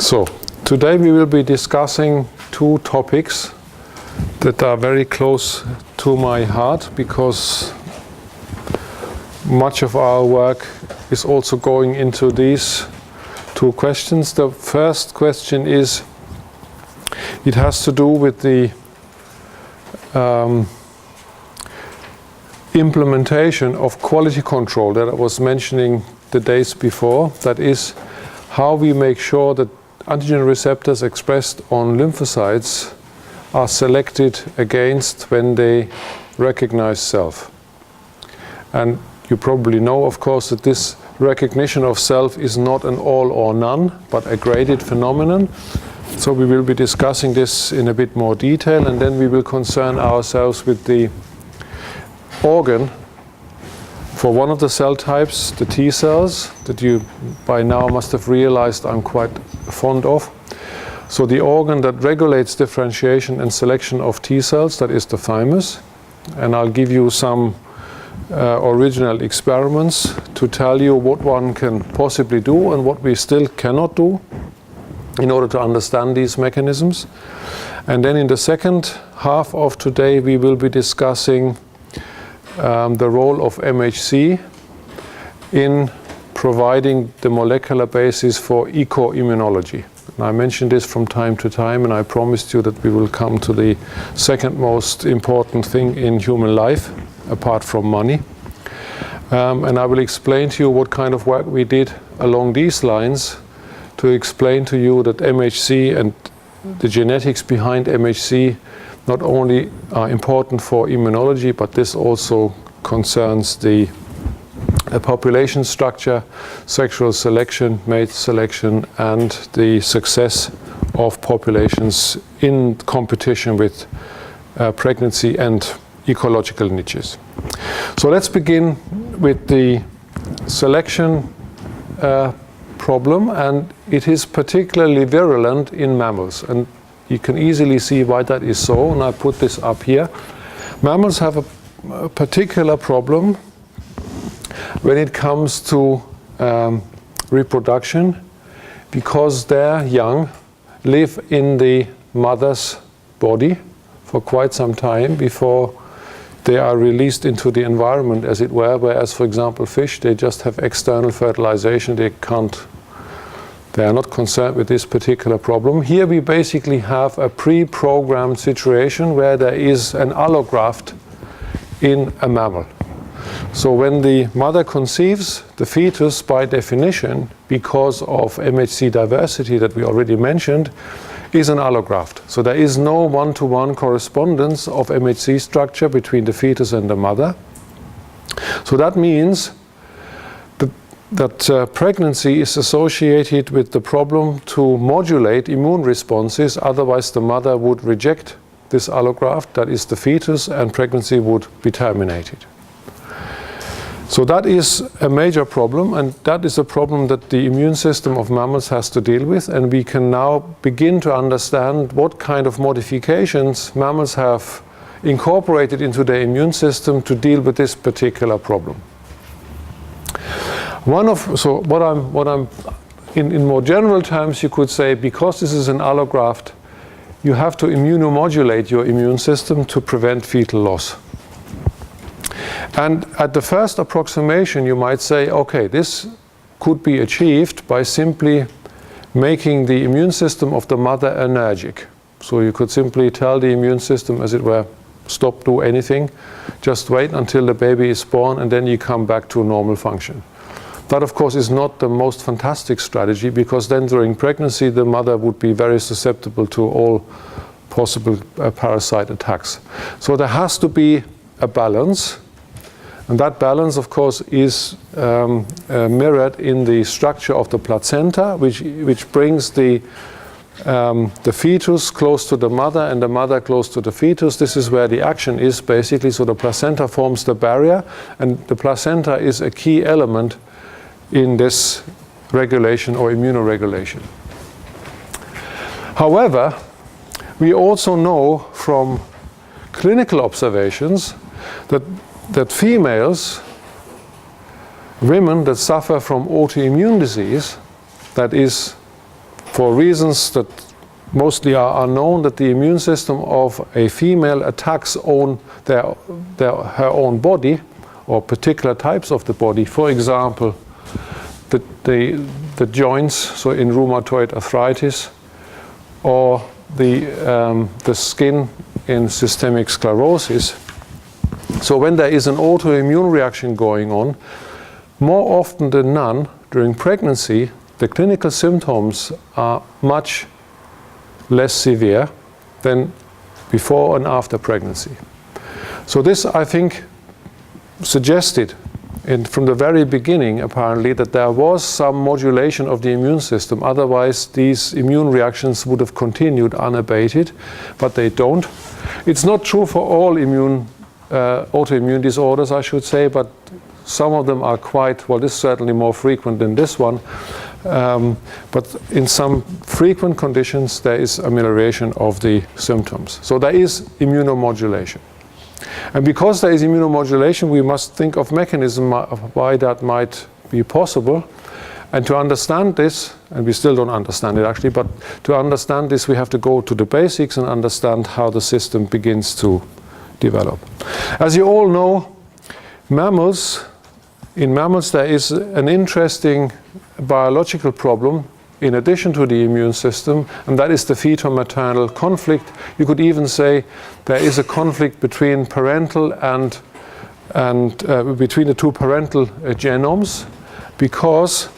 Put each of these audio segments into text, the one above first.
So, today we will be discussing two topics that are very close to my heart, because much of our work is also going into these two questions. The first question is, it has to do with the implementation of quality control that I was mentioning the days before. That is, how we make sure that antigen receptors expressed on lymphocytes are selected against when they recognize self. And you probably know, of course, that this recognition of self is not an all or none, but a graded phenomenon. So we will be discussing this in a bit more detail, and then we will concern ourselves with the organ for one of the cell types, the T cells, that you by now must have realized I'm quite fond of. So the organ that regulates differentiation and selection of T cells, that is the thymus. And I'll give you some original experiments to tell you what one can possibly do and what we still cannot do in order to understand these mechanisms. And then in the second half of today, we will be discussing the role of MHC in providing the molecular basis for eco-immunology. And I mentioned this from time to time, and I promised you that we will come to the second most important thing in human life, apart from money. And I will explain to you what kind of work we did along these lines to explain to you that MHC and the genetics behind MHC not only are important for immunology, but this also concerns the population structure, sexual selection, mate selection, and the success of populations in competition with pregnancy and ecological niches. So let's begin with the selection problem, and it is particularly virulent in mammals. And you can easily see why that is so, and I put this up here. Mammals have a particular problem when it comes to reproduction, because their young live in the mother's body for quite some time before they are released into the environment, as it were, whereas, for example, fish, they just have external fertilization. They are not concerned with this particular problem. Here we basically have a pre-programmed situation where there is an allograft in a mammal. So when the mother conceives, the fetus, by definition, because of MHC diversity that we already mentioned, is an allograft. So there is no one-to-one correspondence of MHC structure between the fetus and the mother. So that means that pregnancy is associated with the problem to modulate immune responses, otherwise the mother would reject this allograft, that is the fetus, and pregnancy would be terminated. So that is a major problem, and that is a problem that the immune system of mammals has to deal with, and we can now begin to understand what kind of modifications mammals have incorporated into their immune system to deal with this particular problem. In more general terms, you could say, because this is an allograft, you have to immunomodulate your immune system to prevent fetal loss. And at the first approximation, you might say, okay, this could be achieved by simply making the immune system of the mother anergic. So you could simply tell the immune system, as it were, stop, do anything, just wait until the baby is born, and then you come back to normal function. That, of course, is not the most fantastic strategy, because then during pregnancy the mother would be very susceptible to all possible parasite attacks. So there has to be a balance, and that balance, of course, is mirrored in the structure of the placenta, which brings the fetus close to the mother and the mother close to the fetus. This is where the action is, basically. So the placenta forms the barrier, and the placenta is a key element in this regulation or immunoregulation. However, we also know from clinical observations that females, women that suffer from autoimmune disease, that is for reasons that mostly are unknown, that the immune system of a female attacks her own body or particular types of the body. For example, the joints, so in rheumatoid arthritis, or the skin in systemic sclerosis. So when there is an autoimmune reaction going on, more often than none during pregnancy, the clinical symptoms are much less severe than before and after pregnancy. So this, I think, suggested from the very beginning, apparently, that there was some modulation of the immune system. Otherwise, these immune reactions would have continued unabated, but they don't. It's not true for all autoimmune disorders, I should say, but some of them are quite, well, this is certainly more frequent than this one. But in some frequent conditions, there is amelioration of the symptoms. So there is immunomodulation. And because there is immunomodulation, we must think of mechanism of why that might be possible. And to understand this, and we still don't understand it actually, but to understand this, we have to go to the basics and understand how the system begins to develop. As you all know, in mammals there is an interesting biological problem in addition to the immune system, and that is the fetal-maternal conflict. You could even say there is a conflict between parental and between the two parental genomes, because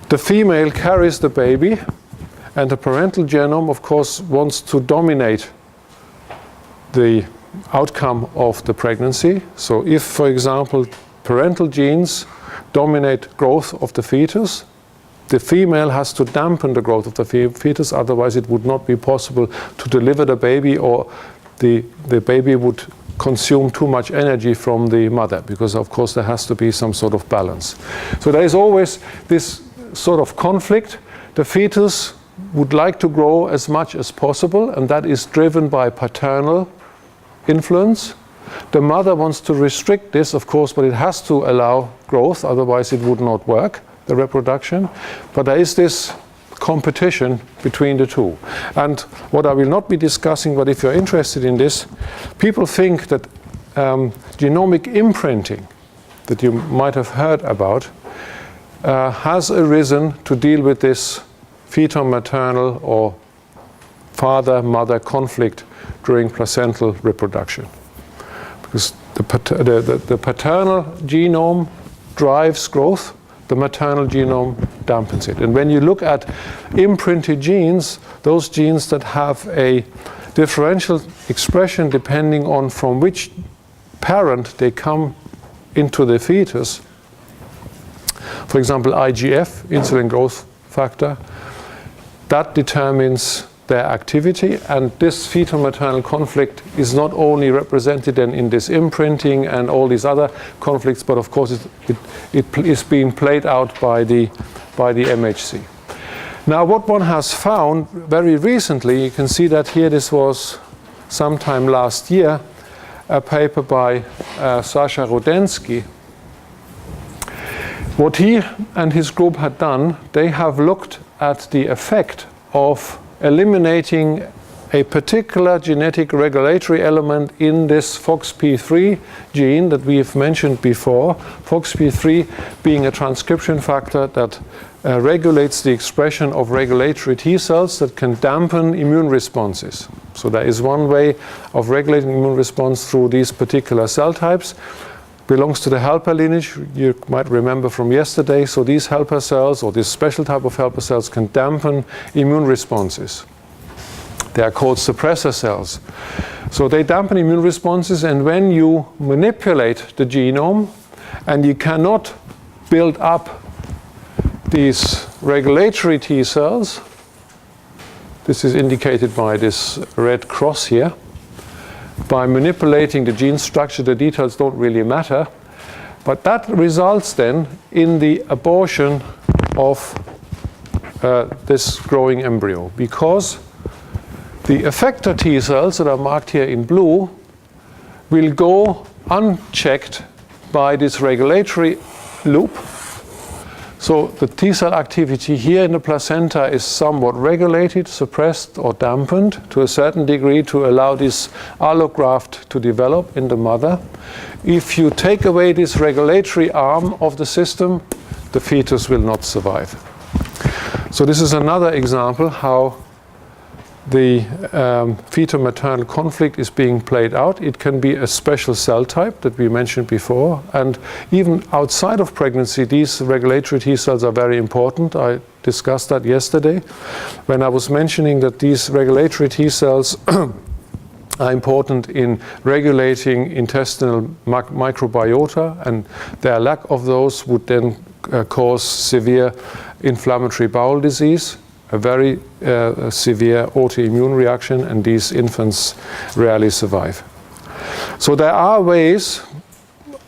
the female carries the baby, and the parental genome, of course, wants to dominate the outcome of the pregnancy. So if, for example, parental genes dominate growth of the fetus, the female has to dampen the growth of the fetus, otherwise it would not be possible to deliver the baby, or the baby would consume too much energy from the mother, because of course there has to be some sort of balance. So there is always this sort of conflict. The fetus would like to grow as much as possible, and that is driven by paternal influence. The mother wants to restrict this, of course, but it has to allow growth, otherwise it would not work, the reproduction. But there is this competition between the two. And what I will not be discussing, but if you're interested in this, people think that genomic imprinting, that you might have heard about, has arisen to deal with this fetal-maternal or father-mother conflict during placental reproduction. Because the paternal genome drives growth, the maternal genome dampens it. And when you look at imprinted genes, those genes that have a differential expression depending on from which parent they come into the fetus, for example, IGF, insulin growth factor, that determines their activity. And this fetal-maternal conflict is not only represented in this imprinting and all these other conflicts, but of course it is being played out by the MHC. Now, what one has found very recently, you can see that here, this was sometime last year, a paper by Sasha Rudensky. What he and his group had done, they have looked at the effect of eliminating a particular genetic regulatory element in this FOXP3 gene that we have mentioned before. FOXP3 being a transcription factor that regulates the expression of regulatory T cells that can dampen immune responses. So there is one way of regulating immune response through these particular cell types. Belongs to the helper lineage, you might remember from yesterday. So these helper cells, or this special type of helper cells, can dampen immune responses. They are called suppressor cells. So they dampen immune responses, and when you manipulate the genome and you cannot build up these regulatory T cells, this is indicated by this red cross here, by manipulating the gene structure, the details don't really matter, but that results then in the abortion of this growing embryo, because the effector T cells that are marked here in blue will go unchecked by this regulatory loop. So the T cell activity here in the placenta is somewhat regulated, suppressed, or dampened to a certain degree to allow this allograft to develop in the mother. If you take away this regulatory arm of the system, the fetus will not survive. So this is another example how the fetal-maternal conflict is being played out. It can be a special cell type that we mentioned before, and even outside of pregnancy, these regulatory T cells are very important. I discussed that yesterday when I was mentioning that these regulatory T cells are important in regulating intestinal microbiota, and their lack of those would then cause severe inflammatory bowel disease, a very severe autoimmune reaction, and these infants rarely survive. So there are ways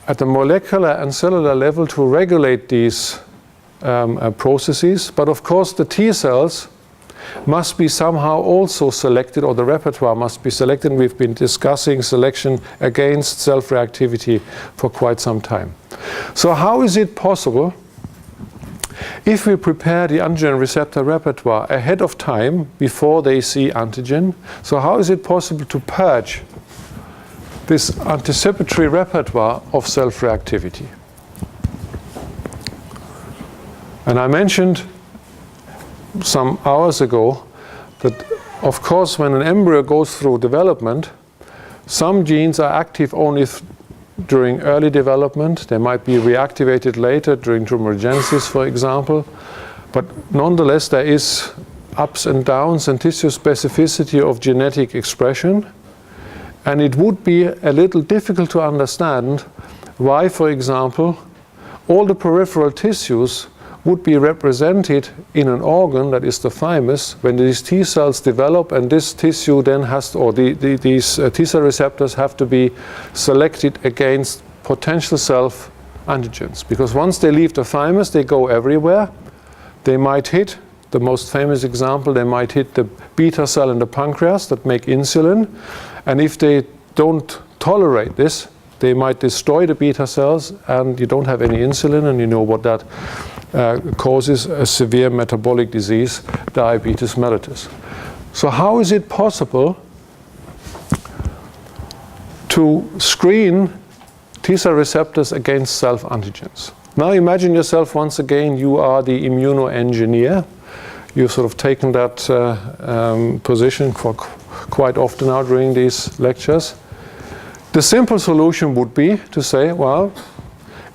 at the molecular and cellular level to regulate these processes, but of course the T cells must be somehow also selected, or the repertoire must be selected. We've been discussing selection against self-reactivity for quite some time. So how is it possible, if we prepare the antigen receptor repertoire ahead of time before they see antigen, so how is it possible to purge this anticipatory repertoire of self-reactivity? And I mentioned some hours ago that, of course, when an embryo goes through development, some genes are active only during early development. They might be reactivated later during tumorigenesis, for example. But nonetheless, there is ups and downs and tissue specificity of genetic expression. And it would be a little difficult to understand why, for example, all the peripheral tissues would be represented in an organ, that is the thymus, when these T cells develop, and this tissue then has to, or these T cell receptors have to be selected against potential self antigens. Because once they leave the thymus, they go everywhere. They might hit, the most famous example, they might hit the beta cell in the pancreas that make insulin. And if they don't tolerate this, they might destroy the beta cells, and you don't have any insulin, and you know what that causes: a severe metabolic disease, diabetes mellitus. So how is it possible to screen T cell receptors against self-antigens? Now imagine yourself, once again, you are the immunoengineer. You've sort of taken that position for quite often now during these lectures. The simple solution would be to say, well,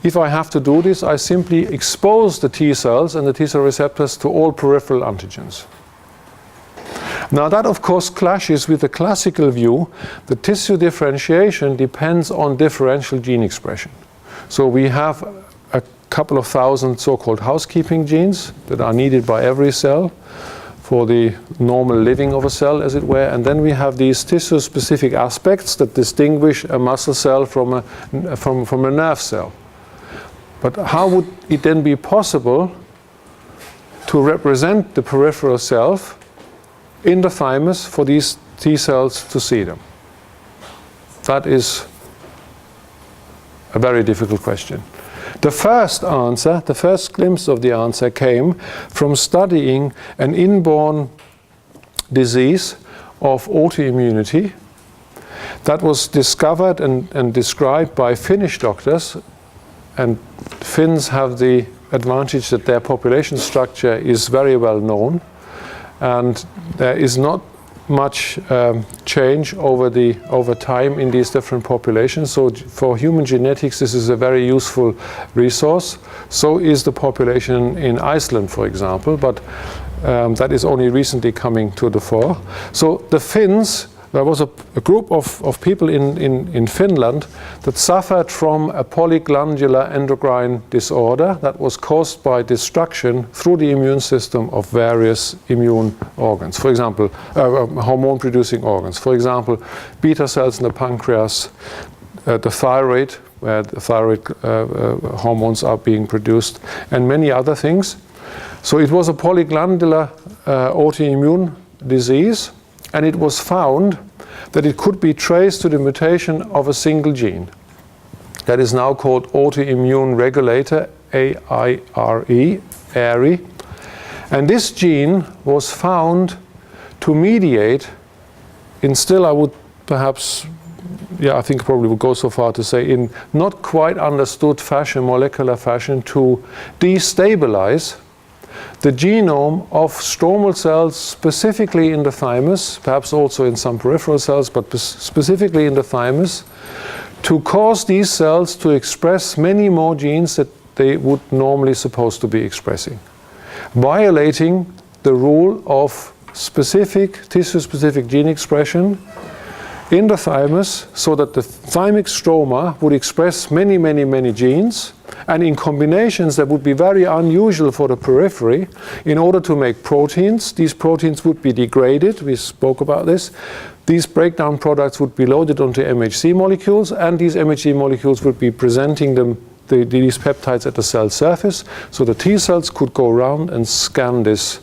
if I have to do this, I simply expose the T cells and the T cell receptors to all peripheral antigens. Now that, of course, clashes with the classical view that tissue differentiation depends on differential gene expression. So we have a couple of thousand so-called housekeeping genes that are needed by every cell for the normal living of a cell, as it were, and then we have these tissue-specific aspects that distinguish a muscle cell from a nerve cell. But how would it then be possible to represent the peripheral self in the thymus for these T cells to see them? That is a very difficult question. The first answer, the first glimpse of the answer, came from studying an inborn disease of autoimmunity that was discovered and described by Finnish doctors. And Finns have the advantage that their population structure is very well known, and there is not much change over time in these different populations. So for human genetics, this is a very useful resource. So is the population in Iceland, for example, but that is only recently coming to the fore. So the Finns, there was a group of people in Finland that suffered from a polyglandular endocrine disorder that was caused by destruction through the immune system of various immune organs. For example, hormone-producing organs. For example, beta cells in the pancreas, the thyroid, where the thyroid hormones are being produced, and many other things. So it was a polyglandular autoimmune disease. And it was found that it could be traced to the mutation of a single gene. that is now called autoimmune regulator, AIRE, AIRE. And this gene was found to mediate in still, I would perhaps, I think probably would go so far to say, in not quite understood fashion, molecular fashion, to destabilize the genome of stromal cells, specifically in the thymus, perhaps also in some peripheral cells, but specifically in the thymus, to cause these cells to express many more genes that they would normally supposed to be expressing, violating the rule of specific, tissue-specific gene expression in the thymus, so that the thymic stroma would express many, many, many genes, and in combinations that would be very unusual for the periphery. In order to make proteins, these proteins would be degraded. We spoke about this. These breakdown products would be loaded onto MHC molecules, and these MHC molecules would be presenting these peptides at the cell surface, so the T cells could go around and scan this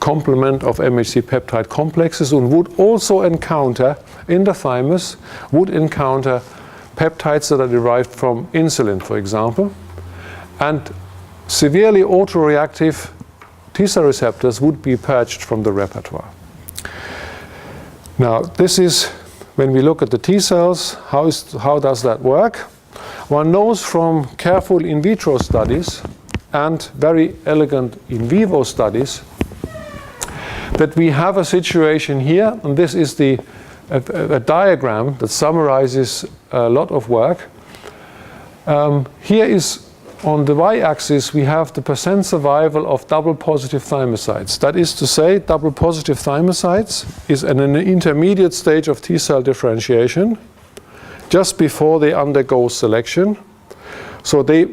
complement of MHC peptide complexes, and would also encounter, in the thymus, peptides that are derived from insulin, for example, and severely autoreactive T cell receptors would be purged from the repertoire. Now, this is, when we look at the T cells, how does that work? One knows from careful in vitro studies and very elegant in vivo studies that we have a situation here, and this is a diagram that summarizes a lot of work. Here is, on the y-axis, we have the % survival of double positive thymocytes. That is to say, double positive thymocytes is an intermediate stage of T cell differentiation just before they undergo selection. So they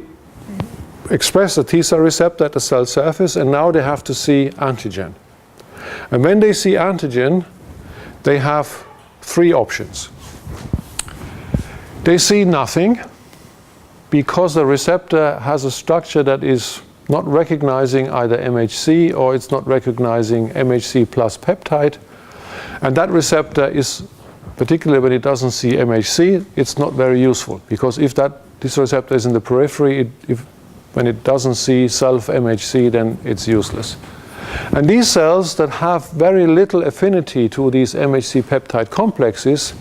express the T cell receptor at the cell surface, and now they have to see antigen. And when they see antigen, they have three options. They see nothing, because the receptor has a structure that is not recognizing either MHC, or it's not recognizing MHC plus peptide. And that receptor is, particularly when it doesn't see MHC, it's not very useful, because if this receptor is in the periphery, when it doesn't see self-MHC, then it's useless. And these cells that have very little affinity to these MHC peptide complexes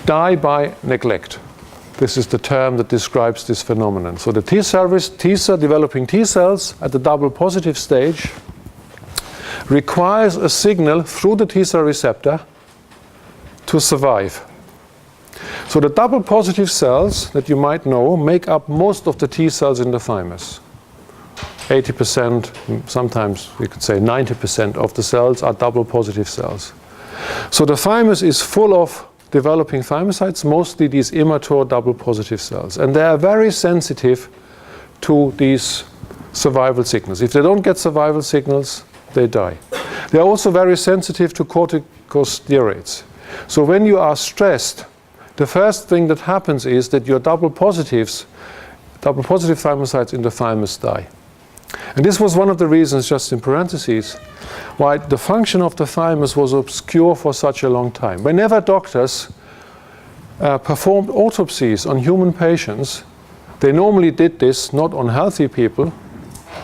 die by neglect. This is the term that describes this phenomenon. So the developing T cells at the double positive stage requires a signal through the T cell receptor to survive. So the double positive cells that you might know make up most of the T cells in the thymus. 80%, sometimes we could say 90% of the cells are double positive cells. So the thymus is full of developing thymocytes, mostly these immature double positive cells. And they are very sensitive to these survival signals. If they don't get survival signals, they die. They are also very sensitive to corticosteroids. So when you are stressed, the first thing that happens is that your double positive thymocytes in the thymus die. And this was one of the reasons, just in parentheses, why the function of the thymus was obscure for such a long time. Whenever doctors performed autopsies on human patients, they normally did this not on healthy people,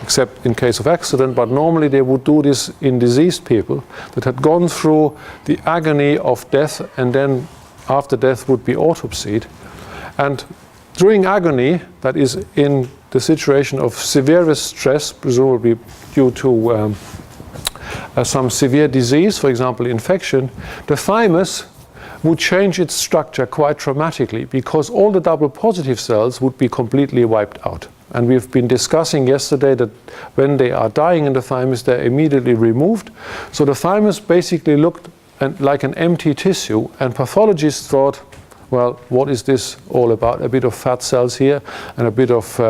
except in case of accident, but normally they would do this in diseased people that had gone through the agony of death, and then after death would be autopsied. And during agony, that is in the situation of severest stress, presumably due to some severe disease, for example infection, the thymus would change its structure quite dramatically, because all the double positive cells would be completely wiped out. And we've been discussing yesterday that when they are dying in the thymus, they're immediately removed. So the thymus basically looked like an empty tissue, and pathologists thought, well, what is this all about? A bit of fat cells here, and a bit of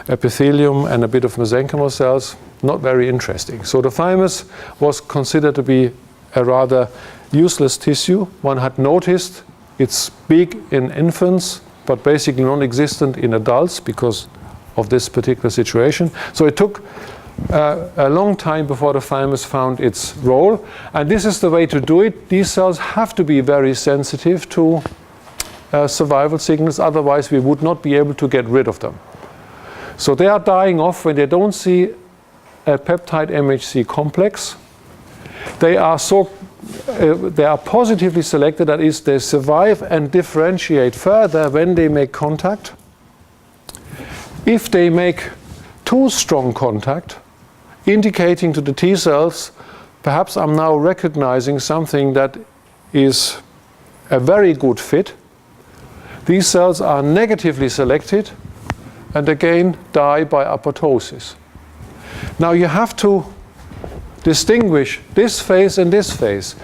epithelium, and a bit of mesenchymal cells. Not very interesting. So the thymus was considered to be a rather useless tissue. One had noticed it's big in infants, but basically non-existent in adults because of this particular situation. So it took a long time before the thymus found its role. And this is the way to do it. These cells have to be very sensitive to survival signals, otherwise we would not be able to get rid of them. So they are dying off when they don't see a peptide MHC complex. They are positively selected, that is, they survive and differentiate further when they make contact. If they make too strong contact, indicating to the T cells, perhaps I'm now recognizing something that is a very good fit, these cells are negatively selected and again die by apoptosis. Now you have to distinguish this phase and this phase.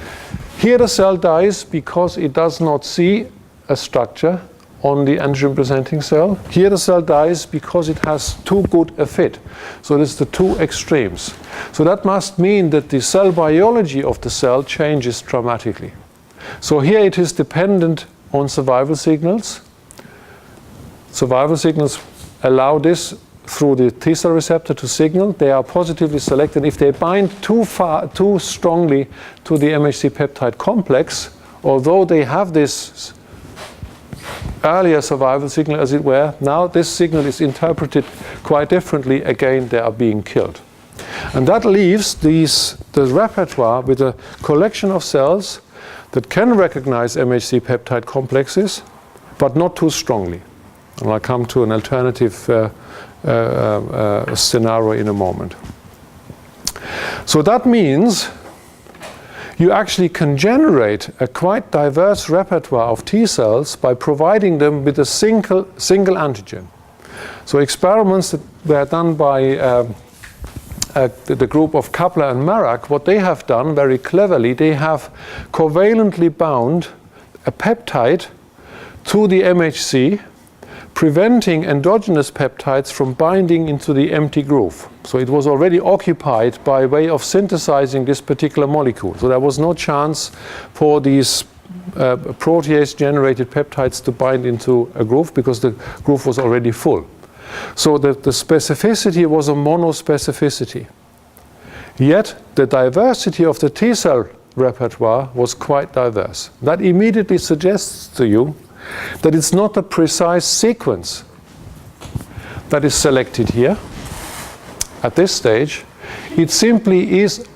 Here the cell dies because it does not see a structure on the antigen-presenting cell. Here the cell dies because it has too good a fit. So it's the two extremes. So that must mean that the cell biology of the cell changes dramatically. So here it is dependent on survival signals. Survival signals allow this through the T cell receptor to signal. They are positively selected. If they bind too strongly to the MHC peptide complex, although they have this earlier survival signal, as it were, now this signal is interpreted quite differently. Again, they are being killed. And that leaves the repertoire with a collection of cells that can recognize MHC peptide complexes, but not too strongly. And I'll come to an alternative scenario in a moment. So that means you actually can generate a quite diverse repertoire of T cells by providing them with a single antigen. So experiments that were done by the group of Kapler and Marak, what they have done very cleverly, they have covalently bound a peptide to the MHC, preventing endogenous peptides from binding into the empty groove. So it was already occupied by way of synthesizing this particular molecule. So there was no chance for these protease-generated peptides to bind into a groove because the groove was already full. So the specificity was a monospecificity. Yet the diversity of the T cell repertoire was quite diverse. That immediately suggests to you that it's not a precise sequence that is selected here at this stage. It simply is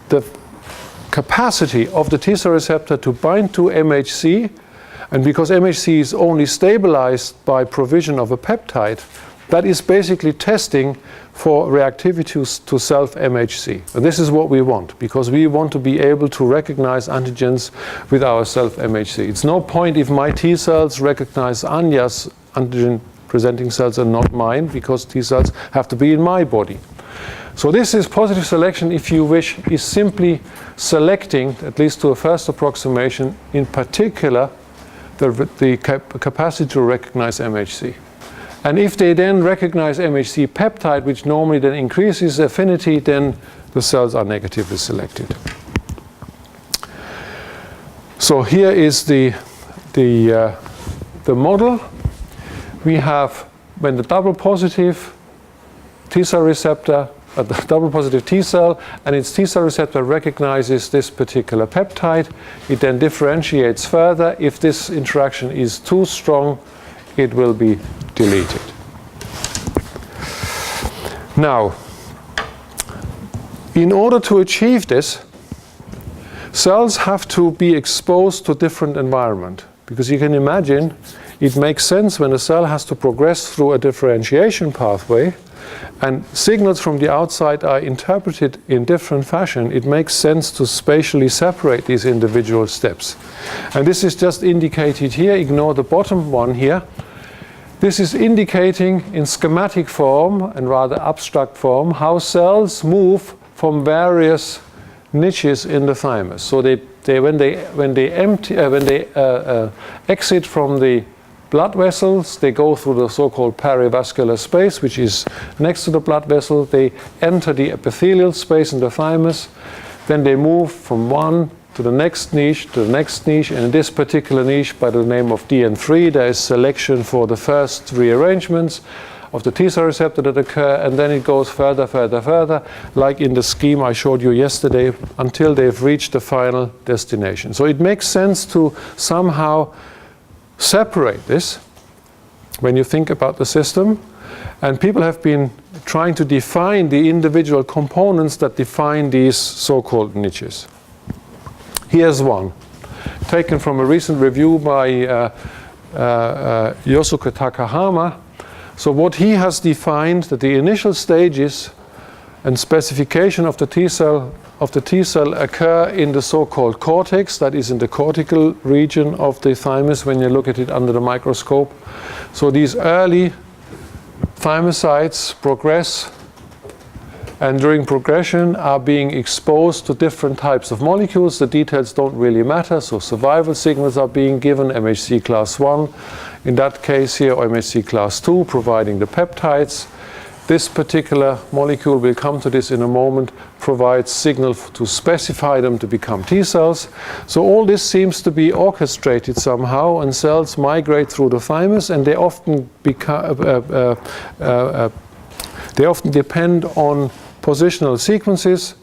the capacity of the T cell receptor to bind to MHC, and because MHC is only stabilized by provision of a peptide, that is basically testing for reactivity to self-MHC. And this is what we want, because we want to be able to recognize antigens with our self-MHC. It's no point if my T cells recognize Anya's antigen-presenting cells and not mine, because T cells have to be in my body. So this is positive selection, if you wish, is simply selecting, at least to a first approximation, in particular, the capacity to recognize MHC. And if they then recognize MHC peptide, which normally then increases affinity, then the cells are negatively selected. So here is the model. We have when the double positive T cell receptor, the double positive T cell, and its T cell receptor recognizes this particular peptide. It then differentiates further. If this interaction is too strong, it will be deleted. Now, in order to achieve this, cells have to be exposed to different environment, because you can imagine it makes sense when a cell has to progress through a differentiation pathway and signals from the outside are interpreted in different fashion. It makes sense to spatially separate these individual steps. And this is just indicated here. Ignore the bottom one here. This is indicating in schematic form and rather abstract form how cells move from various niches in the thymus. So when they exit from the blood vessels, they go through the so-called perivascular space, which is next to the blood vessel. They enter the epithelial space in the thymus. Then they move from one to the next niche, to the next niche, and in this particular niche, by the name of DN3, there is selection for the first rearrangements of the T cell receptor that occur, and then it goes further, like in the scheme I showed you yesterday, until they've reached the final destination. So it makes sense to somehow separate this when you think about the system. And people have been trying to define the individual components that define these so-called niches. Here's one, taken from a recent review by Yosuke Takahama. So what he has defined, that the initial stages and specification of the T cell occur in the so-called cortex, that is in the cortical region of the thymus when you look at it under the microscope. So these early thymocytes progress, and during progression are being exposed to different types of molecules. The details don't really matter, so survival signals are being given, MHC class 1 in that case here, or MHC class 2 providing the peptides. This particular molecule, we'll come to this in a moment, provides signal to specify them to become T cells. So all this seems to be orchestrated somehow, and cells migrate through the thymus, and they often depend on positional sequences,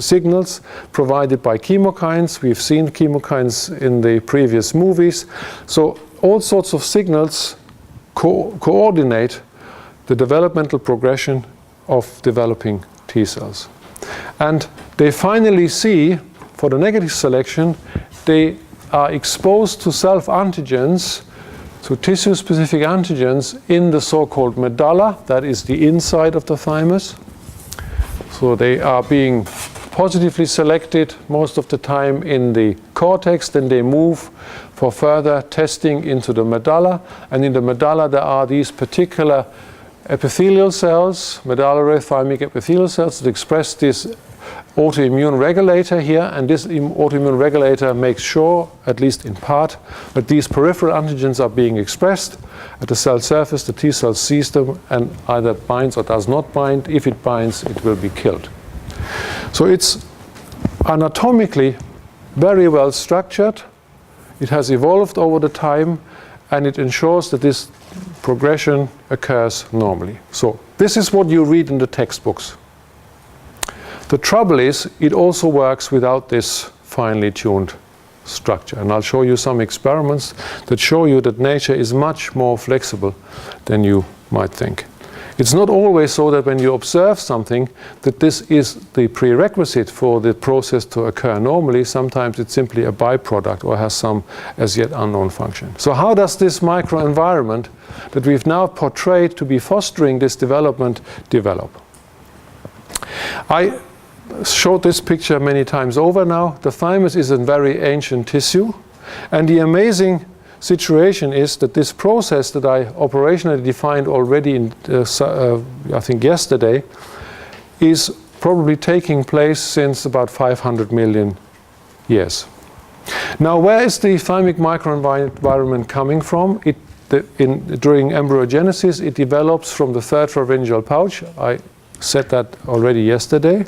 signals provided by chemokines. We've seen chemokines in the previous movies. So all sorts of signals coordinate the developmental progression of developing T cells. And they finally see, for the negative selection, they are exposed to self-antigens, to tissue-specific antigens in the so-called medulla, that is the inside of the thymus. So they are being positively selected most of the time in the cortex, then they move for further testing into the medulla. And in the medulla there are these particular epithelial cells, medullary thymic epithelial cells, that express this autoimmune regulator here, and this autoimmune regulator makes sure, at least in part, that these peripheral antigens are being expressed at the cell surface. The T cell sees them and either binds or does not bind. If it binds, it will be killed. So it's anatomically very well structured. It has evolved over the time, and it ensures that this progression occurs normally. So this is what you read in the textbooks. The trouble is, it also works without this finely tuned structure. And I'll show you some experiments that show you that nature is much more flexible than you might think. It's not always so that when you observe something that this is the prerequisite for the process to occur normally. Sometimes it's simply a byproduct or has some as yet unknown function. So how does this microenvironment that we've now portrayed to be fostering this development develop? I showed this picture many times over now. The thymus is a very ancient tissue, and the amazing situation is that this process that I operationally defined already in, I think yesterday, is probably taking place since about 500 million years. Now, where is the thymic microenvironment coming from? During embryogenesis, it develops from the third pharyngeal pouch. I said that already yesterday.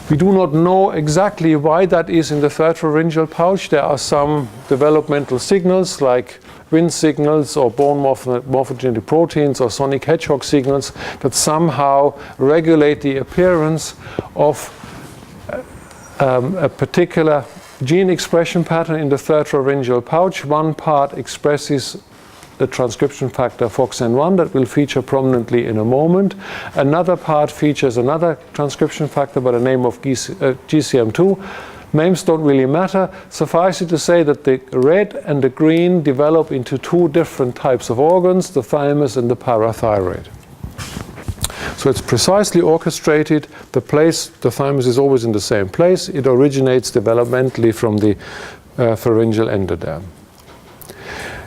We do not know exactly why that is in the third pharyngeal pouch. There are some developmental signals like wind signals or bone morphogenetic proteins or sonic hedgehog signals that somehow regulate the appearance of a particular gene expression pattern in the third pharyngeal pouch. One part expresses the transcription factor FOXN1 that will feature prominently in a moment. Another part features another transcription factor by the name of GCM2. Names don't really matter. Suffice it to say that the red and the green develop into two different types of organs, the thymus and the parathyroid. So it's precisely orchestrated. The thymus is always in the same place. It originates developmentally from the pharyngeal endoderm.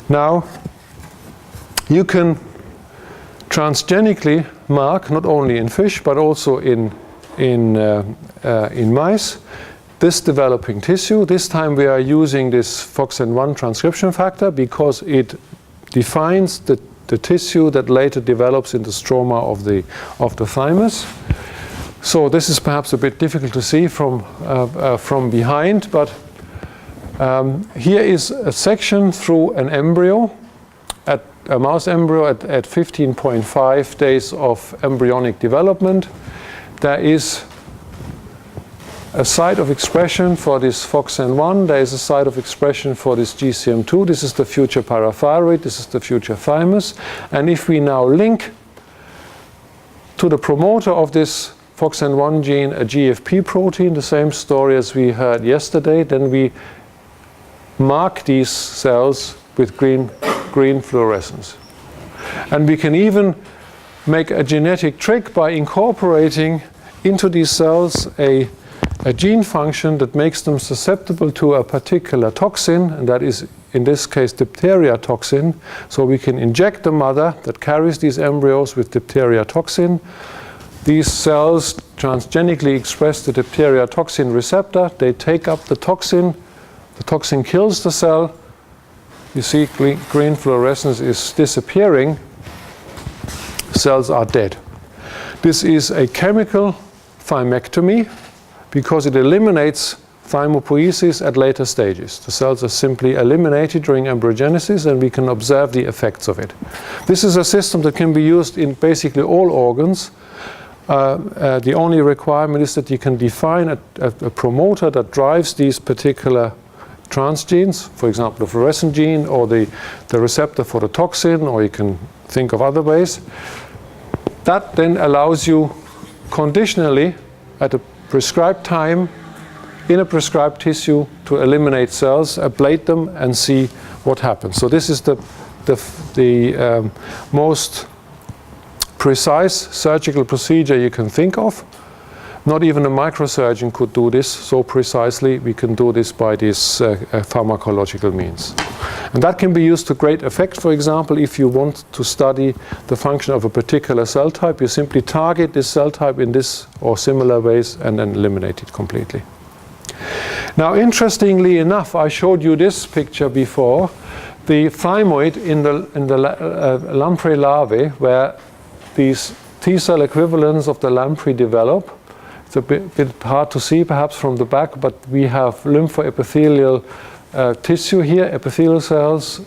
Now, you can transgenically mark, not only in fish but also in mice, this developing tissue. This time we are using this FOXN1 transcription factor because it defines the tissue that later develops in the stroma of the thymus. So this is perhaps a bit difficult to see from behind, but here is a section through an embryo, a mouse embryo at 15.5 days of embryonic development. There is a site of expression for this FOXN1. There is a site of expression for this GCM2. This is the future parathyroid. This is the future thymus. And if we now link to the promoter of this FOXN1 gene a GFP protein, the same story as we heard yesterday, then we mark these cells with green fluorescence. And we can even make a genetic trick by incorporating into these cells a gene function that makes them susceptible to a particular toxin, and that is in this case diphtheria toxin. So we can inject the mother that carries these embryos with diphtheria toxin. These cells transgenically express the diphtheria toxin receptor. They take up the toxin kills the cell. You see green fluorescence is disappearing. Cells are dead. This is a chemical thymectomy because it eliminates thymopoiesis at later stages. The cells are simply eliminated during embryogenesis, and we can observe the effects of it. This is a system that can be used in basically all organs. The only requirement is that you can define a promoter that drives these particular transgenes, for example, the fluorescent gene or the receptor for the toxin, or you can think of other ways. That then allows you conditionally at a prescribed time in a prescribed tissue to eliminate cells, ablate them, and see what happens. So this is the most precise surgical procedure you can think of. Not even a microsurgeon could do this so precisely. We can do this by these pharmacological means. And that can be used to great effect. For example, if you want to study the function of a particular cell type, you simply target this cell type in this or similar ways and then eliminate it completely. Now, interestingly enough, I showed you this picture before. The thymoid in the lamprey larvae, where these T-cell equivalents of the lamprey develop. It's a bit hard to see perhaps from the back, but we have lymphoepithelial tissue here, epithelial cells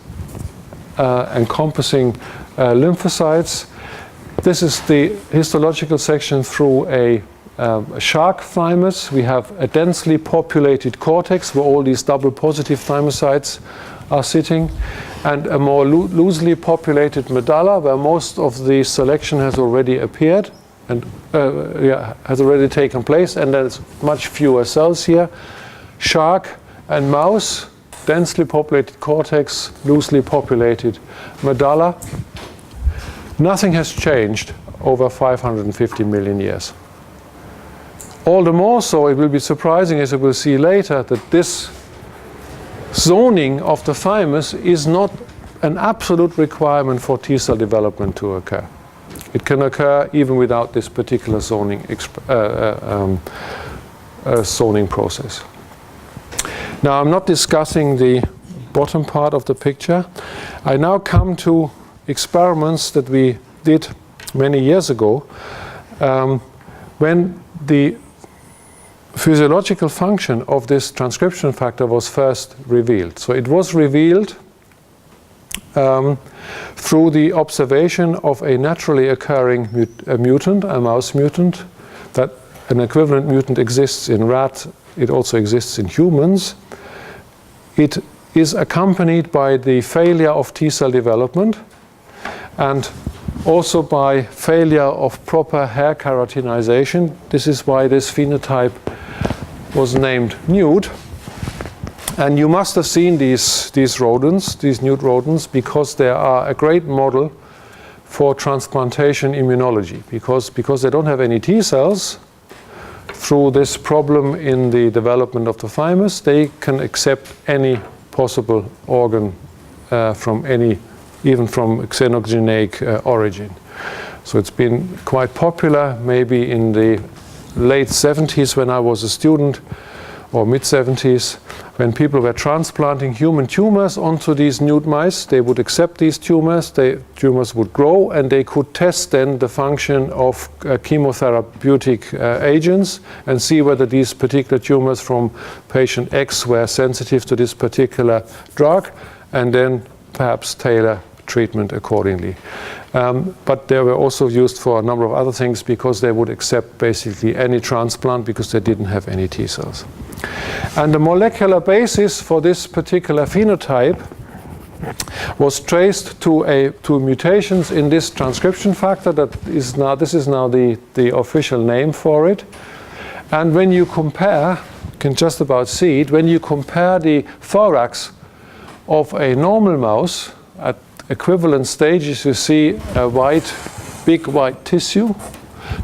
encompassing lymphocytes. This is the histological section through a shark thymus. We have a densely populated cortex where all these double positive thymocytes are sitting, and a more loosely populated medulla where most of the selection has already appeared and has already taken place, and there's much fewer cells here. Shark and mouse, densely populated cortex, loosely populated medulla. Nothing has changed over 550 million years. All the more so, it will be surprising, as we will see later, that this zoning of the thymus is not an absolute requirement for T-cell development to occur. It can occur even without this particular zoning process. Now, I'm not discussing the bottom part of the picture. I now come to experiments that we did many years ago when the physiological function of this transcription factor was first revealed. So it was revealed through the observation of a naturally occurring mutant, a mouse mutant, that an equivalent mutant exists in rat, it also exists in humans. It is accompanied by the failure of T-cell development and also by failure of proper hair keratinization. This is why this phenotype was named nude. And you must have seen these rodents, these nude rodents, because they are a great model for transplantation immunology. Because they don't have any T cells, through this problem in the development of the thymus, they can accept any possible organ from any, even from xenogenic origin. So it's been quite popular, maybe in the late 70s when I was a student, or mid-70s, when people were transplanting human tumors onto these nude mice. They would accept these tumors, tumors would grow, and they could test then the function of chemotherapeutic agents and see whether these particular tumors from patient X were sensitive to this particular drug, and then perhaps tailor treatment accordingly. But they were also used for a number of other things because they would accept basically any transplant because they didn't have any T cells. And the molecular basis for this particular phenotype was traced to mutations in this transcription factor this is now the official name for it. And when you compare, you can just about see it, when you compare the thorax of a normal mouse at equivalent stages, you see a big white tissue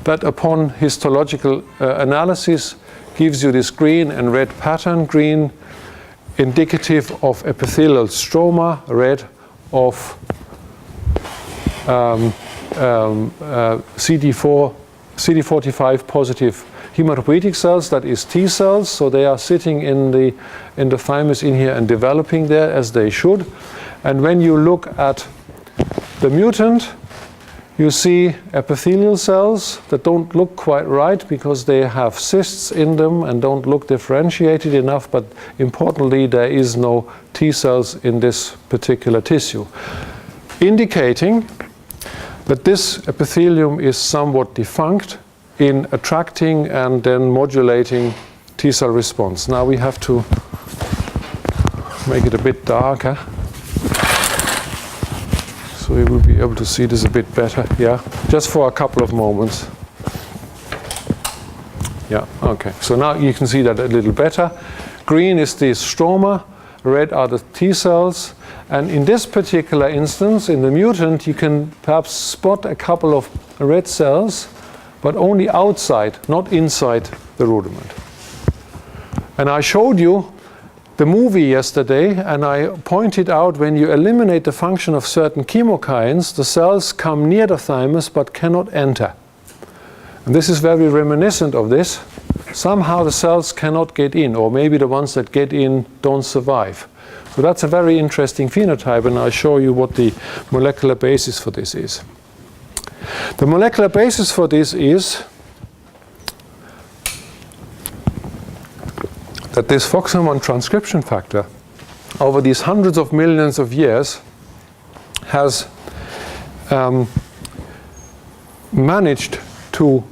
that upon histological analysis gives you this green and red pattern, green indicative of epithelial stroma, red of CD45 positive hematopoietic cells, that is T cells, so they are sitting in the thymus in here and developing there as they should. And when you look at the mutant, you see epithelial cells that don't look quite right because they have cysts in them and don't look differentiated enough, but importantly there is no T cells in this particular tissue, indicating that this epithelium is somewhat defunct in attracting and then modulating T cell response. Now we have to make it a bit darker, so we will be able to see this a bit better. Yeah, just for a couple of moments. Yeah, okay. So now you can see that a little better. Green is the stroma, red are the T cells. And in this particular instance, in the mutant, you can perhaps spot a couple of red cells, but only outside, not inside the rudiment. And I showed you the movie yesterday, and I pointed out when you eliminate the function of certain chemokines, the cells come near the thymus but cannot enter. And this is very reminiscent of this. Somehow the cells cannot get in, or maybe the ones that get in don't survive. So that's a very interesting phenotype, and I'll show you what the molecular basis for this is. The molecular basis for this is that this FOXM1 transcription factor over these hundreds of millions of years has managed to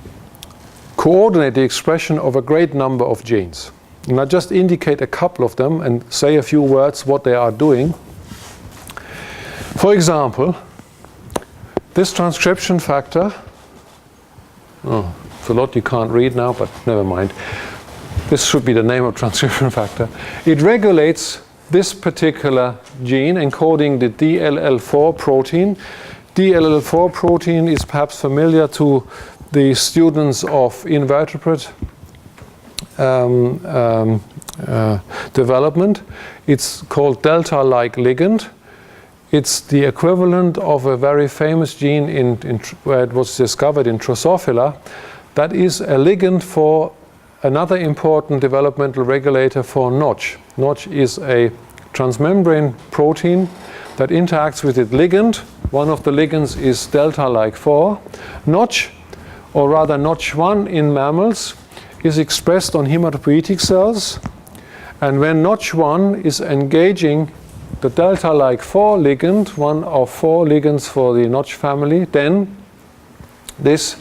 coordinate the expression of a great number of genes. And I'll just indicate a couple of them and say a few words what they are doing. For example, this transcription factor, it's a lot you can't read now, but never mind. This should be the name of transcription factor. It regulates this particular gene encoding the DLL4 protein. DLL4 protein is perhaps familiar to the students of invertebrate development. It's called delta-like ligand. It's the equivalent of a very famous gene where it was discovered in Drosophila. That is a ligand for another important developmental regulator for Notch. Notch is a transmembrane protein that interacts with its ligand. One of the ligands is delta-like 4. Notch, or rather Notch1 in mammals, is expressed on hematopoietic cells. And when Notch1 is engaging the delta-like 4 ligand, one of 4 ligands for the Notch family, then this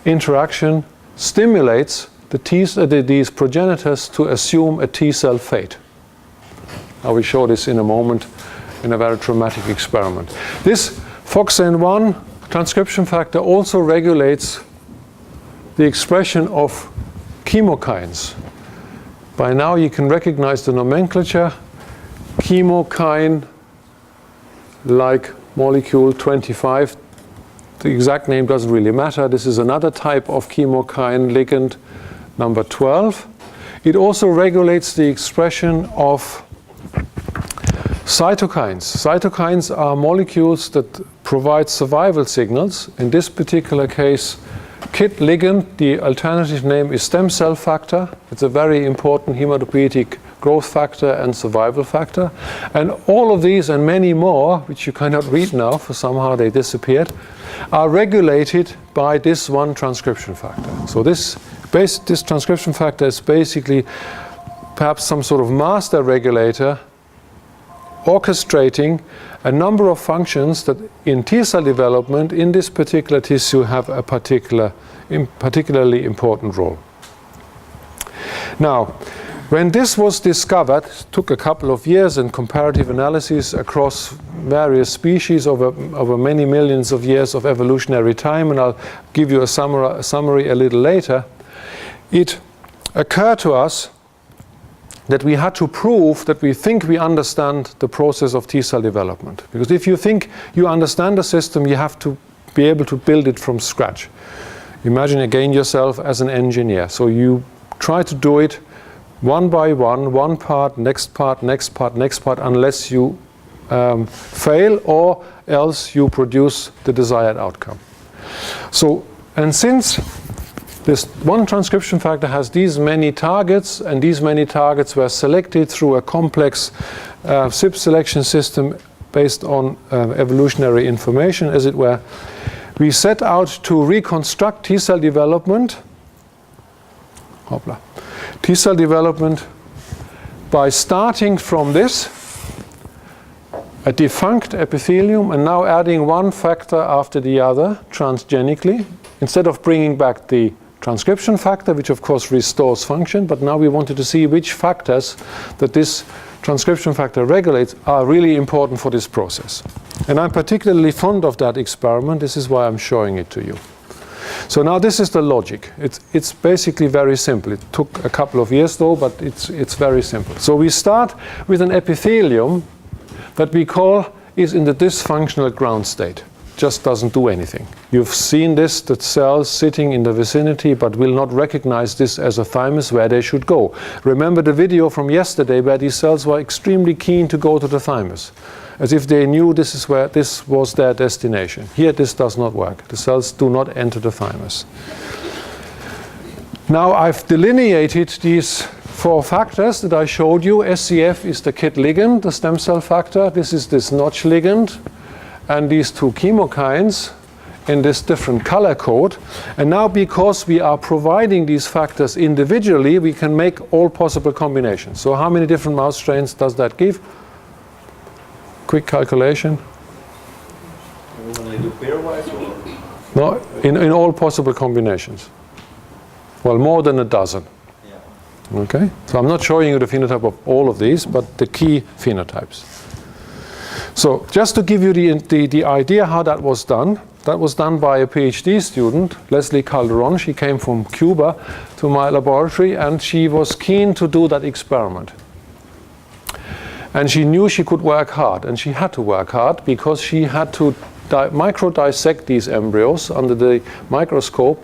interaction stimulates these progenitors to assume a T cell fate. I will show this in a moment in a very dramatic experiment. This FOXN1 transcription factor also regulates the expression of chemokines. By now you can recognize the nomenclature. Chemokine like molecule 25. The exact name doesn't really matter. This is another type of chemokine ligand, number 12. It also regulates the expression of cytokines. Cytokines are molecules that provide survival signals. In this particular case, KIT ligand, the alternative name is stem cell factor. It's a very important hematopoietic growth factor and survival factor. And all of these and many more, which you cannot read now, for somehow they disappeared, are regulated by this one transcription factor. So this transcription factor is basically perhaps some sort of master regulator orchestrating a number of functions that in T cell development in this particular tissue have a particularly important role. Now, when this was discovered, it took a couple of years in comparative analysis across various species over many millions of years of evolutionary time, and I'll give you a summary a little later. It occurred to us that we had to prove that we think we understand the process of T cell development. Because if you think you understand the system, you have to be able to build it from scratch. Imagine again yourself as an engineer. So you try to do it one by one part, next part, next part, next part, unless you fail, or else you produce the desired outcome. So, and since this one transcription factor has these many targets, and these many targets were selected through a complex SIP selection system based on evolutionary information, as it were, we set out to reconstruct T cell development. T cell development by starting from this, a defunct epithelium, and now adding one factor after the other transgenically, instead of bringing back the transcription factor, which of course restores function, but now we wanted to see which factors that this transcription factor regulates are really important for this process. And I'm particularly fond of that experiment. This is why I'm showing it to you. So now this is the logic. It's basically very simple. It took a couple of years though, but it's very simple. So we start with an epithelium that we call is in the dysfunctional ground state. Just doesn't do anything. You've seen this, the cells sitting in the vicinity, but will not recognize this as a thymus where they should go. Remember the video from yesterday where these cells were extremely keen to go to the thymus, as if they knew this was their destination. Here this does not work. The cells do not enter the thymus. Now I've delineated these four factors that I showed you. SCF is the KIT ligand, the stem cell factor. This is this notch ligand. And these two chemokines in this different color code. And now because we are providing these factors individually, we can make all possible combinations. So how many different mouse strains does that give? Quick calculation. When they do pairwise or? No, in all possible combinations. Well, more than a dozen. Yeah. Okay? So I'm not showing you the phenotype of all of these, but the key phenotypes. So just to give you the idea how that was done by a PhD student, Leslie Calderon. She came from Cuba to my laboratory, and she was keen to do that experiment. And she knew she could work hard, and she had to work hard because she had to micro-dissect these embryos under the microscope,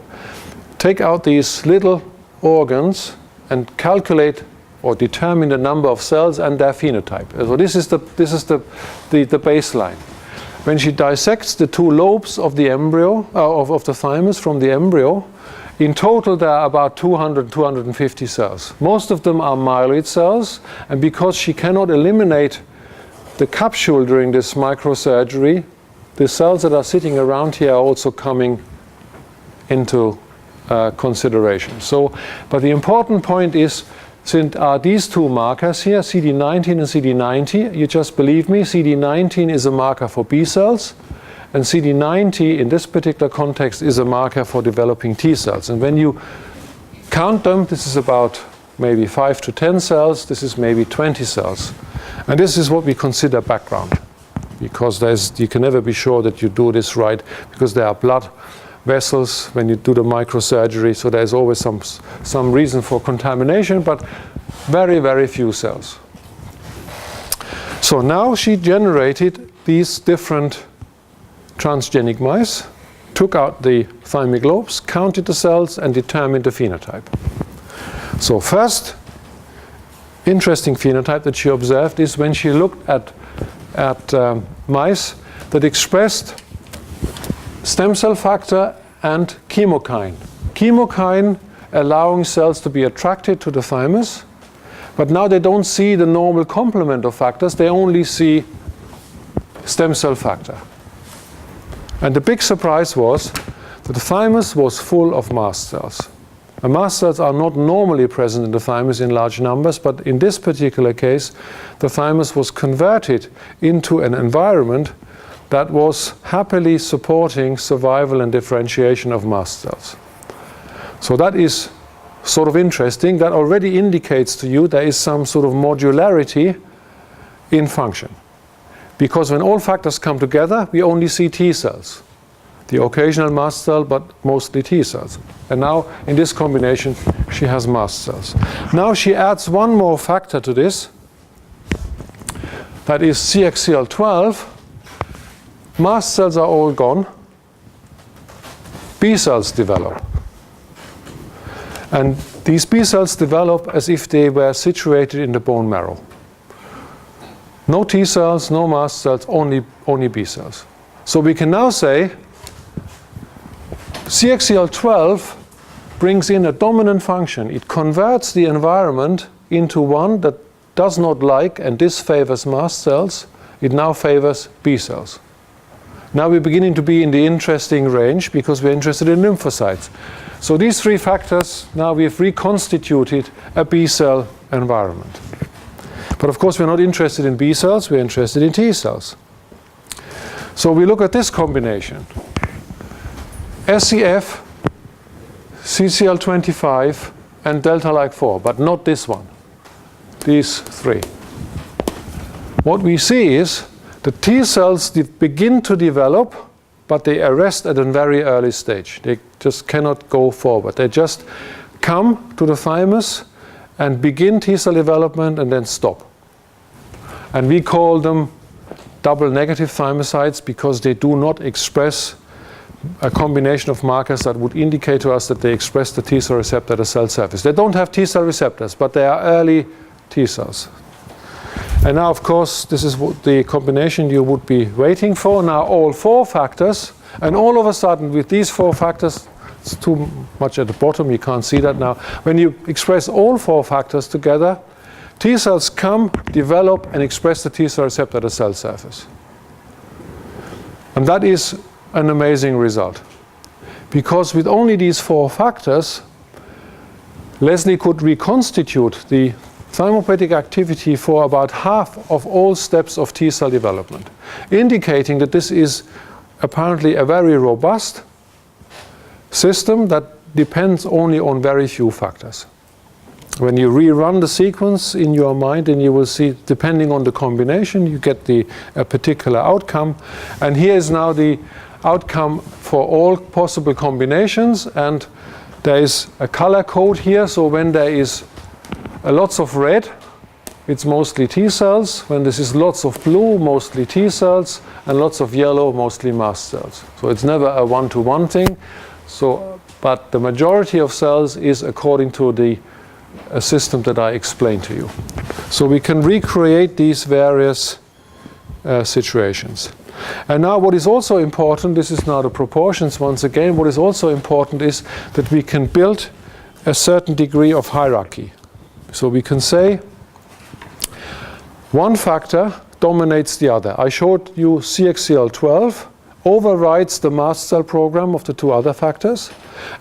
take out these little organs, and calculate or determine the number of cells and their phenotype. So this is the baseline. When she dissects the two lobes of the embryo, of the thymus from the embryo, in total there are about 250 cells. Most of them are myeloid cells, and because she cannot eliminate the capsule during this microsurgery, the cells that are sitting around here are also coming into consideration. So, but the important point is, since these two markers here, CD19 and CD90, you just believe me, CD19 is a marker for B cells, and CD90 in this particular context is a marker for developing T cells. And when you count them, this is about maybe 5 to 10 cells, this is maybe 20 cells. And this is what we consider background, because you can never be sure that you do this right, because there are blood vessels when you do the microsurgery, so there's always some reason for contamination, but very, very few cells. So now she generated these different transgenic mice, took out the thymic lobes, counted the cells, and determined the phenotype. So first interesting phenotype that she observed is when she looked at mice that expressed stem cell factor and chemokine. Chemokine allowing cells to be attracted to the thymus, but now they don't see the normal complement of factors, they only see stem cell factor. And the big surprise was that the thymus was full of mast cells. And mast cells are not normally present in the thymus in large numbers, but in this particular case, the thymus was converted into an environment that was happily supporting survival and differentiation of mast cells. So that is sort of interesting. That already indicates to you there is some sort of modularity in function. Because when all factors come together, we only see T cells. The occasional mast cell, but mostly T cells. And now, in this combination, she has mast cells. Now she adds one more factor to this. That is CXCL12. Mast cells are all gone. B cells develop. And these B cells develop as if they were situated in the bone marrow. No T cells, no mast cells, only B cells. So we can now say CXCL12 brings in a dominant function. It converts the environment into one that does not like and disfavors mast cells. It now favors B cells. Now we're beginning to be in the interesting range because we're interested in lymphocytes. So these three factors, now we've reconstituted a B cell environment. But of course we're not interested in B cells, we're interested in T cells. So we look at this combination. SCF, CCL25 and delta-like 4, but not this one. These three. What we see is the T cells begin to develop, but they arrest at a very early stage. They just cannot go forward. They just come to the thymus and begin T cell development and then stop. And we call them double negative thymocytes because they do not express a combination of markers that would indicate to us that they express the T cell receptor at the cell surface. They don't have T cell receptors, but they are early T cells. And now, of course, this is what the combination you would be waiting for. Now all four factors, and all of a sudden with these four factors, it's too much at the bottom, you can't see that now. When you express all four factors together, T cells come, develop, and express the T cell receptor at the cell surface. And that is an amazing result. Because with only these four factors, Leslie could reconstitute the thymopathetic activity for about half of all steps of T cell development, indicating that this is apparently a very robust system that depends only on very few factors. When you rerun the sequence in your mind, and you will see, depending on the combination, you get a particular outcome. And here is now the outcome for all possible combinations, and there is a color code here. So when there is lots of red, it's mostly T cells. When this is lots of blue, mostly T cells, and lots of yellow, mostly mast cells. So it's never a one-to-one thing. So, but the majority of cells is according to the system that I explained to you. So we can recreate these various situations. And now what is also important, this is now the proportions once again, what is also important is that we can build a certain degree of hierarchy. So we can say one factor dominates the other. I showed you CXCL12 overrides the mast cell program of the two other factors.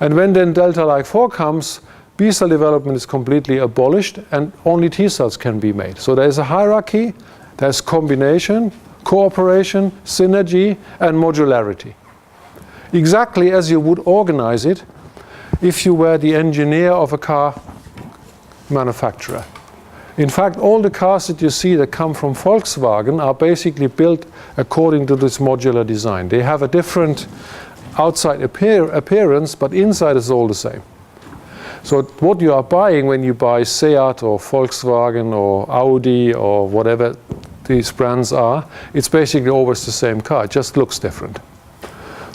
And when then delta-like 4 comes, B cell development is completely abolished and only T cells can be made. So there is a hierarchy, there's combination, cooperation, synergy, and modularity. Exactly as you would organize it if you were the engineer of a car manufacturer. In fact, all the cars that you see that come from Volkswagen are basically built according to this modular design. They have a different outside appearance, but inside is all the same. So what you are buying when you buy Seat or Volkswagen or Audi or whatever these brands are, it's basically always the same car. It just looks different.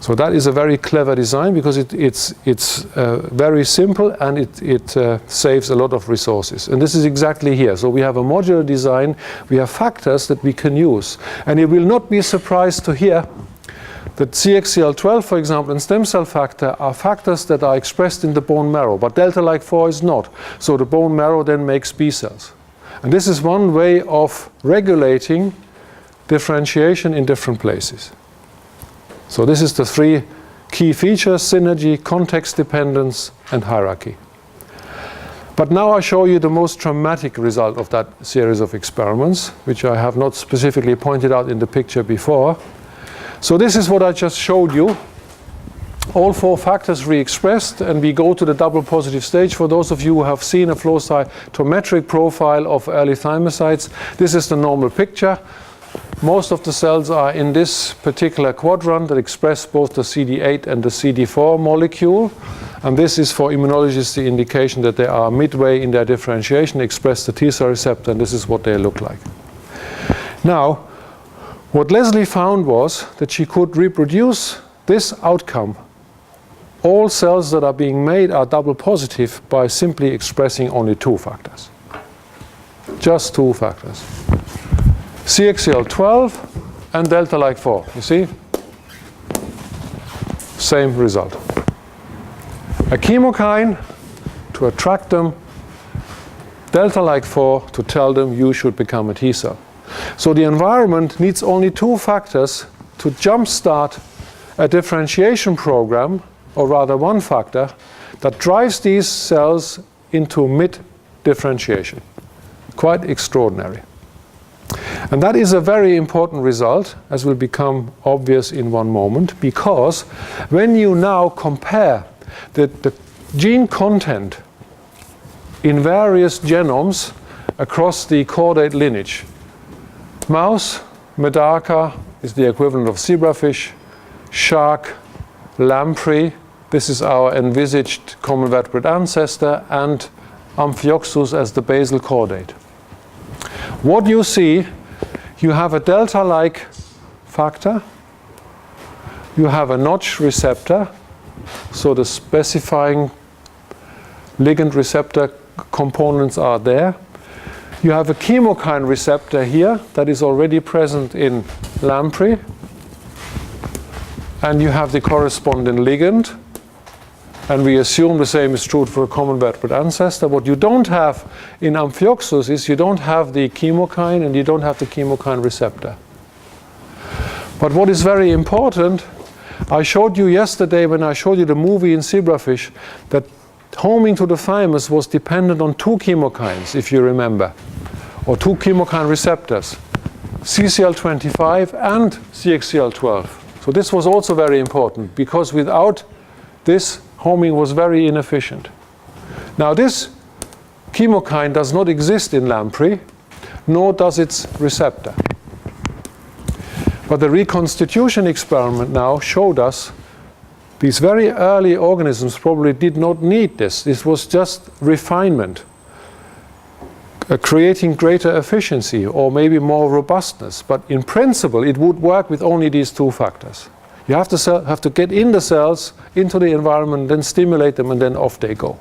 So that is a very clever design because it's very simple and it saves a lot of resources. And this is exactly here. So we have a modular design. We have factors that we can use. And you will not be surprised to hear that CXCL12, for example, and stem cell factor are factors that are expressed in the bone marrow, but delta-like 4 is not. So the bone marrow then makes B cells. And this is one way of regulating differentiation in different places. So this is the three key features: synergy, context dependence, and hierarchy. But now I show you the most dramatic result of that series of experiments, which I have not specifically pointed out in the picture before. So this is what I just showed you. All 4 factors re-expressed, and we go to the double positive stage. For those of you who have seen a flow cytometric profile of early thymocytes, this is the normal picture. Most of the cells are in this particular quadrant that express both the CD8 and the CD4 molecule. And this is for immunologists the indication that they are midway in their differentiation, express the T-cell receptor, and this is what they look like. Now, what Leslie found was that she could reproduce this outcome. All cells that are being made are double positive by simply expressing only 2 factors. Just 2 factors. CXCL12 and delta-like 4. You see? Same result. A chemokine to attract them, delta-like 4 to tell them you should become a T cell. So the environment needs only 2 factors to jumpstart a differentiation program, or rather 1 factor, that drives these cells into mid-differentiation. Quite extraordinary. And that is a very important result, as will become obvious in one moment, because when you now compare the gene content in various genomes across the chordate lineage, mouse, medaka is the equivalent of zebrafish, shark, lamprey, this is our envisaged common vertebrate ancestor, and Amphioxus as the basal chordate. What you see, you have a delta-like factor, you have a notch receptor, so the specifying ligand receptor components are there. You have a chemokine receptor here that is already present in lamprey, and you have the corresponding ligand, and we assume the same is true for a common vertebrate ancestor. What you don't have in Amphioxus is you don't have the chemokine and you don't have the chemokine receptor. But what is very important, I showed you yesterday when I showed you the movie in zebrafish that homing to the thymus was dependent on 2 chemokines, if you remember, or 2 chemokine receptors, CCL25 and CXCL12. So this was also very important, because without this, homing was very inefficient. Now this chemokine does not exist in lamprey, nor does its receptor. But the reconstitution experiment now showed us these very early organisms probably did not need this. This was just refinement, creating greater efficiency or maybe more robustness. But in principle, it would work with only these 2 factors. You have to get in the cells, into the environment, then stimulate them, and then off they go.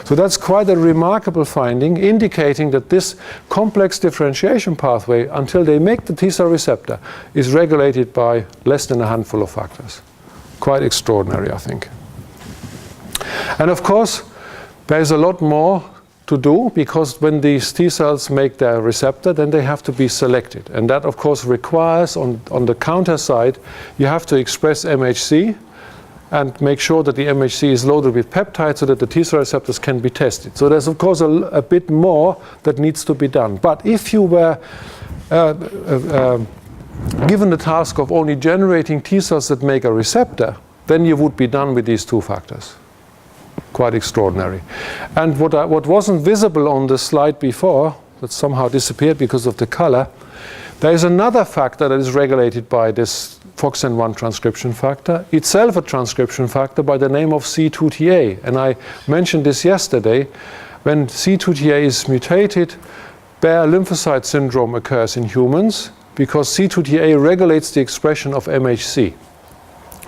So that's quite a remarkable finding, indicating that this complex differentiation pathway, until they make the T-cell receptor, is regulated by less than a handful of factors. Quite extraordinary, I think. And of course, there's a lot more to do, because when these T cells make their receptor, then they have to be selected. And that, of course, requires, on the counter side, you have to express MHC and make sure that the MHC is loaded with peptides so that the T cell receptors can be tested. So there's, of course, a bit more that needs to be done. But if you were given the task of only generating T cells that make a receptor, then you would be done with these 2 factors. Quite extraordinary. And what wasn't visible on the slide before, that somehow disappeared because of the color, there is another factor that is regulated by this FOXN1 transcription factor, itself a transcription factor by the name of C2TA. And I mentioned this yesterday. When C2TA is mutated, Bear lymphocyte syndrome occurs in humans because C2TA regulates the expression of MHC,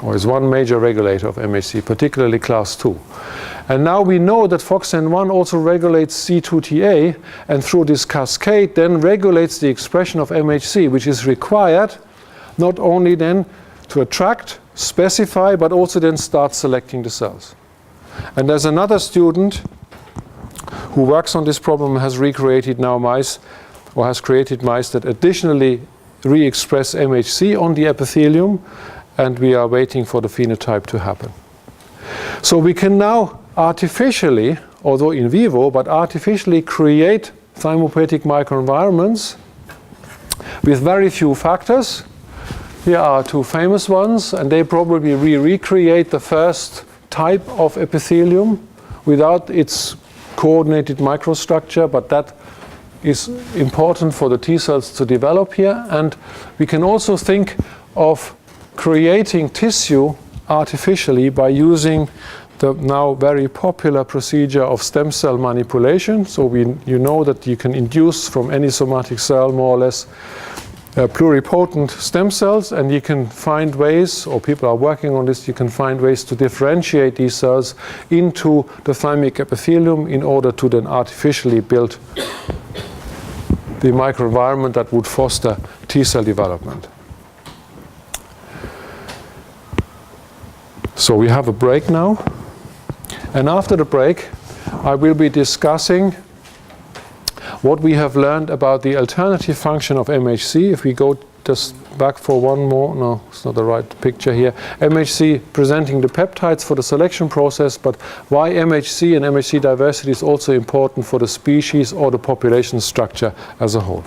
or is one major regulator of MHC, particularly class 2. And now we know that FOXN1 also regulates C2TA, and through this cascade then regulates the expression of MHC, which is required not only then to attract, specify, but also then start selecting the cells. And there's another student who works on this problem, has recreated now mice, or has created mice that additionally re-express MHC on the epithelium, and we are waiting for the phenotype to happen. So we can now artificially, although in vivo, but artificially create thymopaetic microenvironments with very few factors. Here are two famous ones, and they probably recreate the first type of epithelium without its coordinated microstructure, but that is important for the T cells to develop here. And we can also think of creating tissue artificially by using the now very popular procedure of stem cell manipulation. So you know that you can induce from any somatic cell more or less pluripotent stem cells, and you can find ways, or people are working on this, you can find ways to differentiate these cells into the thymic epithelium in order to then artificially build the microenvironment that would foster T cell development. So we have a break now, and after the break I will be discussing what we have learned about the alternative function of MHC. If we go just back for one more, no, it's not the right picture here. MHC presenting the peptides for the selection process, but why MHC and MHC diversity is also important for the species or the population structure as a whole.